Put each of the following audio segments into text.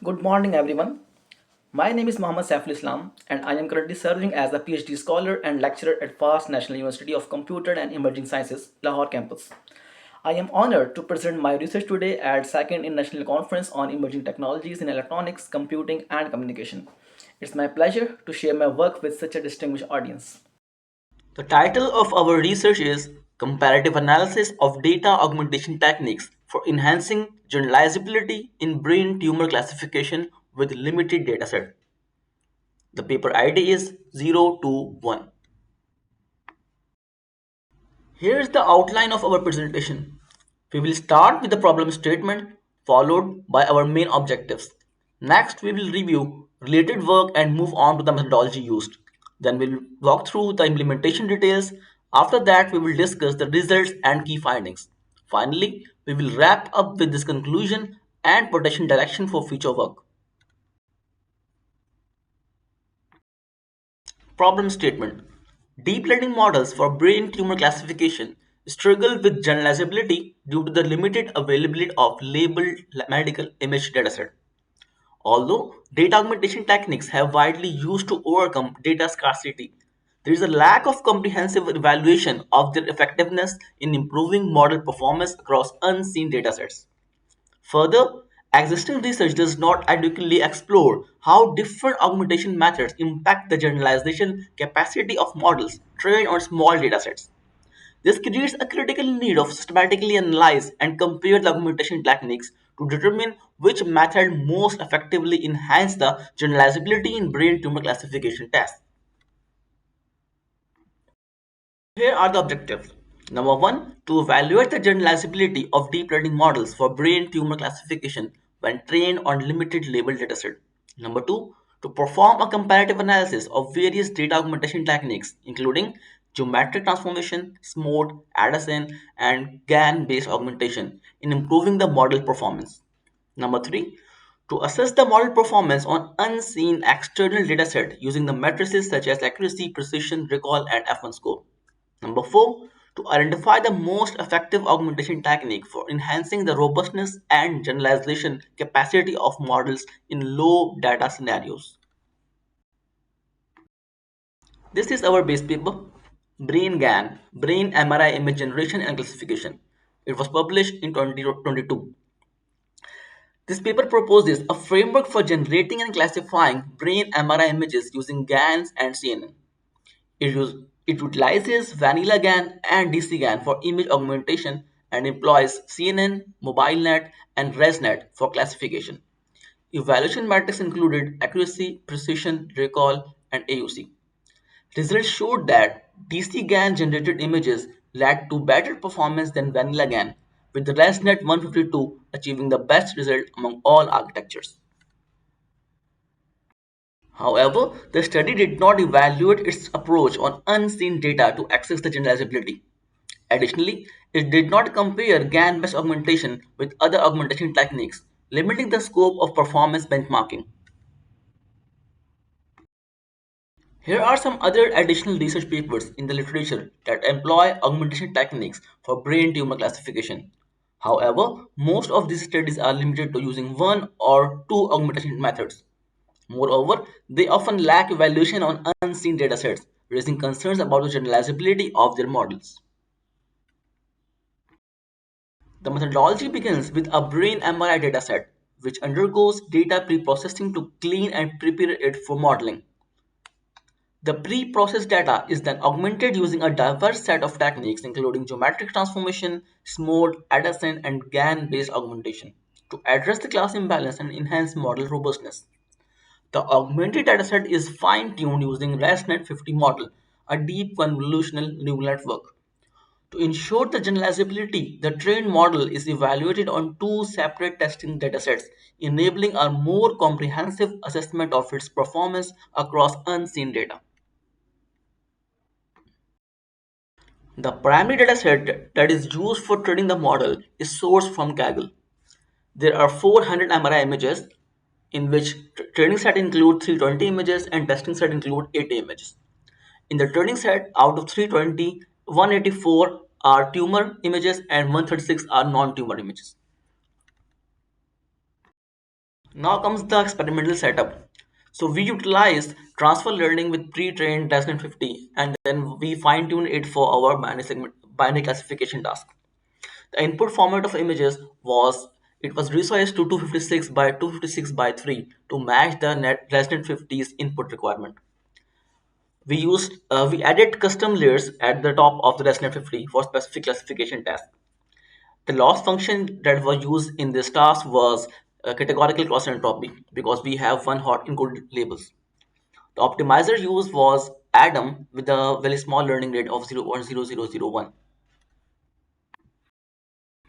Good morning, everyone. My name is Mohammad Saiful Islam, and I am currently serving as a PhD scholar and lecturer at FAST National University of Computer and Emerging Sciences, Lahore campus. I am honored to present my research today at Second International Conference on Emerging Technologies in Electronics, Computing, and Communication. It's my pleasure to share my work with such a distinguished audience. The title of our research is Comparative Analysis of Data Augmentation Techniques for Enhancing Generalizability in Brain Tumor Classification with Limited Dataset. The paper ID is 021. Here is the outline of our presentation. We will start with the problem statement followed by our main objectives. Next, we will review related work and move on to the methodology used. Then we'll walk through the implementation details. After that, we will discuss the results and key findings. Finally, we will wrap up with this conclusion and potential direction for future work. Problem statement. Deep learning models for brain tumor classification struggle with generalizability due to the limited availability of labeled medical image dataset. Although data augmentation techniques have widely used to overcome data scarcity, there is a lack of comprehensive evaluation of their effectiveness in improving model performance across unseen datasets. Further, existing research does not adequately explore how different augmentation methods impact the generalization capacity of models trained on small datasets. This creates a critical need of systematically analyze and compare the augmentation techniques to determine which method most effectively enhance the generalizability in brain tumor classification tests. Here are the objectives. Number one, to evaluate the generalizability of deep learning models for brain tumor classification when trained on limited label dataset. Number two, to perform a comparative analysis of various data augmentation techniques, including geometric transformation, SMOT, ADASN, and GAN-based augmentation in improving the model performance. Number three, to assess the model performance on unseen external dataset using the matrices such as accuracy, precision, recall, and F1 score. Number four, to identify the most effective augmentation technique for enhancing the robustness and generalization capacity of models in low data scenarios. This is our base paper, Brain GAN, Brain MRI Image Generation and Classification. It was published in 2022. This paper proposes a framework for generating and classifying brain MRI images using GANs and CNN. It utilizes vanilla GAN and DC GAN for image augmentation and employs CNN, MobileNet, and ResNet for classification. Evaluation metrics included accuracy, precision, recall, and AUC. Results showed that DC GAN generated images led to better performance than vanilla GAN, with the ResNet 152 achieving the best result among all architectures. However, the study did not evaluate its approach on unseen data to access the generalizability. Additionally, it did not compare GAN-based augmentation with other augmentation techniques, limiting the scope of performance benchmarking. Here are some other additional research papers in the literature that employ augmentation techniques for brain tumor classification. However, most of these studies are limited to using one or two augmentation methods. Moreover, they often lack evaluation on unseen datasets, raising concerns about the generalizability of their models. The methodology begins with a brain MRI dataset, which undergoes data preprocessing to clean and prepare it for modeling. The pre-processed data is then augmented using a diverse set of techniques including geometric transformation, SMOD, ADASN, and GAN-based augmentation to address the class imbalance and enhance model robustness. The augmented dataset is fine-tuned using ResNet 50 model, a deep convolutional neural network. To ensure the generalizability, the trained model is evaluated on two separate testing datasets, enabling a more comprehensive assessment of its performance across unseen data. The primary dataset that is used for training the model is sourced from Kaggle. There are 400 MRI images, in which training set include 320 images and testing set include 80 images. In the training set, out of 320, 184 are tumor images and 136 are non-tumor images. Now comes the experimental setup. So we utilize transfer learning with pre-trained Desnet 50 and then we fine-tune it for our binary classification task. The input format of images was it was resized to 256 by 256 by 3 to match the Desnet 50's input requirement. We added custom layers at the top of the Desnet 50 for specific classification tasks. The loss function that was used in this task was categorical cross entropy because we have one hot encoded labels. The optimizer used was Adam with a very small learning rate of 0.0001.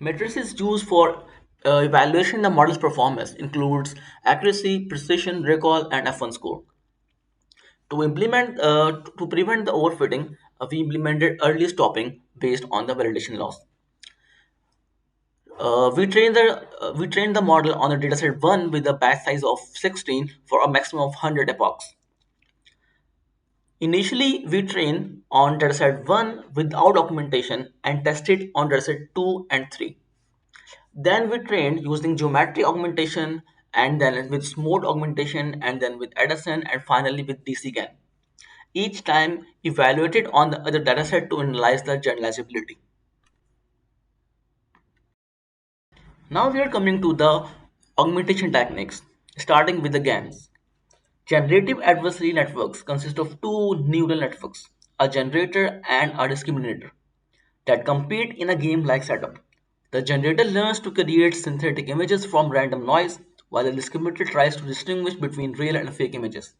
Matrices used for evaluation the model's performance includes accuracy, precision, recall, and F1 score. To prevent the overfitting, we implemented early stopping based on the validation loss. We trained the model on a dataset 1 with a batch size of 16 for a maximum of 100 epochs. Initially, we trained on dataset 1 without documentation and tested on dataset 2 and 3. Then we trained using geometry augmentation and then with smooth augmentation and then with Edison and finally with DCGAN. Each time evaluated on the other dataset to analyze the generalizability. Now we are coming to the augmentation techniques, starting with the GANs. Generative adversary networks consist of two neural networks, a generator and a discriminator, that compete in a game-like setup. The generator learns to create synthetic images from random noise, while the discriminator tries to distinguish between real and fake images.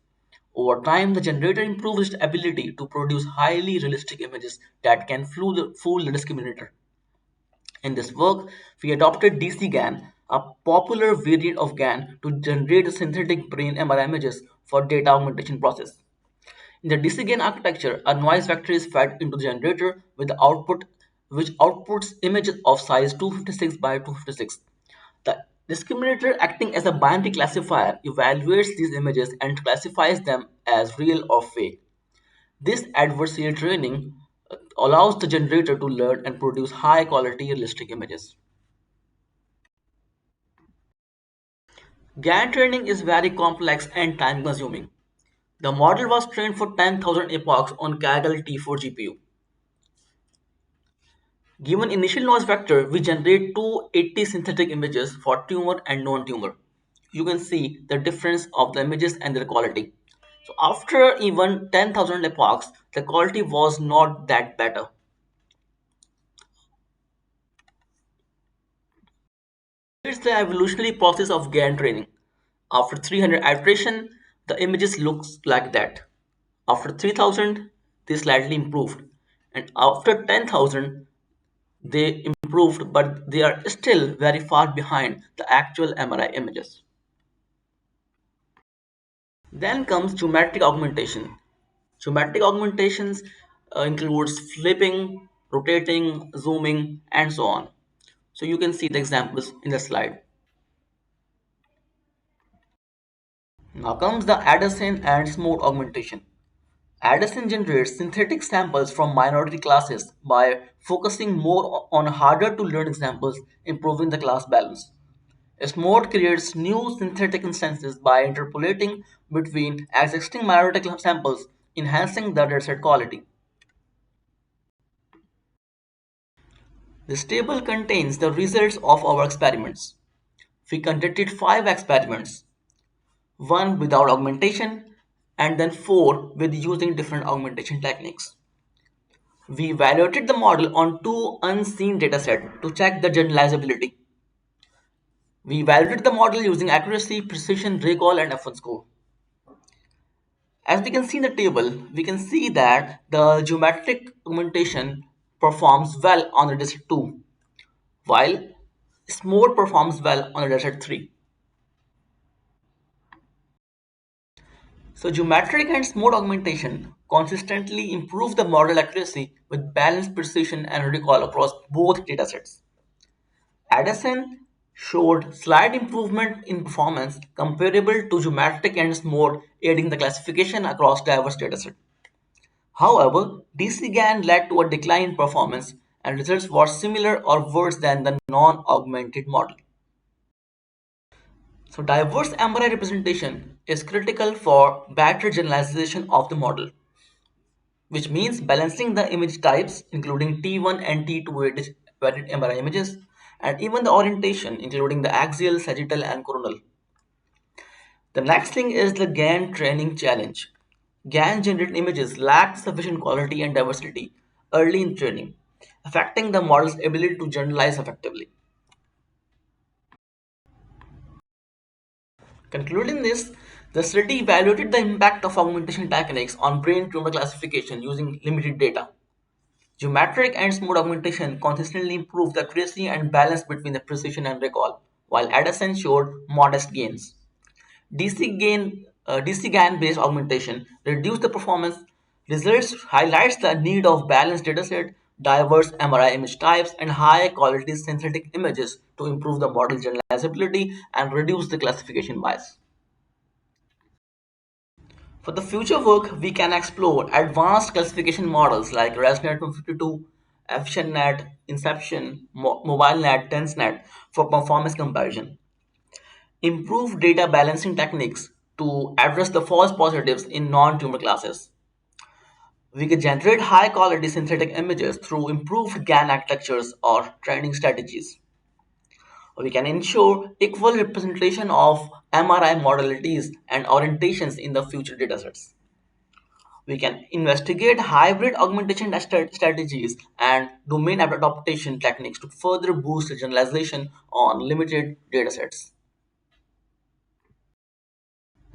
Over time, the generator improves its ability to produce highly realistic images that can fool the discriminator. In this work, we adopted DCGAN, a popular variant of GAN, to generate the synthetic brain MRI images for data augmentation process. In the DCGAN architecture, a noise vector is fed into the generator with the output which outputs images of size 256 by 256. The discriminator acting as a binary classifier evaluates these images and classifies them as real or fake. This adversarial training allows the generator to learn and produce high quality realistic images. GAN training is very complex and time consuming. The model was trained for 10,000 epochs on Kaggle T4 GPU. Given initial noise vector, we generate 280 synthetic images for tumor and non-tumor. You can see the difference of the images and their quality. So after even 10,000 epochs, the quality was not that better. Here's the evolutionary process of GAN training. After 300 iteration, the images looks like that. After 3000, they slightly improved. And after 10,000, they improved, but they are still very far behind the actual MRI images. Then comes geometric augmentation. Geometric augmentations includes flipping, rotating, zooming, and so on. So you can see the examples in the slide. Now comes the Addison and smooth augmentation. Addison generates synthetic samples from minority classes by focusing more on harder to learn examples, improving the class balance. Smooth creates new synthetic instances by interpolating between existing minority samples, enhancing the dataset quality. This table contains the results of our experiments. We conducted 5 experiments, one without augmentation, and then 4 with using different augmentation techniques. We evaluated the model on 2 unseen datasets to check the generalizability. We evaluated the model using accuracy, precision, recall, and F1 score. As we can see in the table, we can see that the geometric augmentation performs well on the dataset 2, while smooth performs well on the dataset 3. So geometric and smooth augmentation consistently improve the model accuracy with balanced precision and recall across both datasets. Addison showed slight improvement in performance comparable to geometric and smooth, aiding the classification across diverse datasets. However, DCGAN led to a decline in performance and results were similar or worse than the non-augmented model. So diverse MRI representation is critical for better generalization of the model, which means balancing the image types, including T1 and T2 weighted MRI images, and even the orientation, including the axial, sagittal, and coronal. The next thing is the GAN training challenge. GAN generated images lacked sufficient quality and diversity early in training, affecting the model's ability to generalize effectively. Concluding this, the study evaluated the impact of augmentation techniques on brain tumor classification using limited data. Geometric and smooth augmentation consistently improved the accuracy and balance between the precision and recall, while adjacent showed modest gains. DC GAN-based augmentation reduced the performance. Results highlights the need of balanced dataset, diverse MRI image types, and high-quality synthetic images to improve the model generalizability and reduce the classification bias. For the future work, we can explore advanced classification models like ResNet 252, EfficientNet, Inception, MobileNet, TenseNet for performance comparison. Improve data balancing techniques to address the false positives in non-tumor classes. We can generate high-quality synthetic images through improved GAN architectures or training strategies. We can ensure equal representation of MRI modalities and orientations in the future datasets. We can investigate hybrid augmentation strategies and domain adaptation techniques to further boost generalization on limited datasets.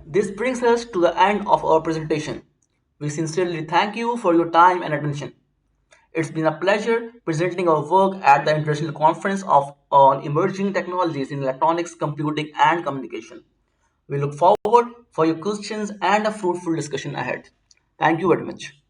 This brings us to the end of our presentation. We sincerely thank you for your time and attention. It's been a pleasure presenting our work at the International Conference on Emerging Technologies in Electronics, Computing and Communication. We look forward for your questions and a fruitful discussion ahead. Thank you very much.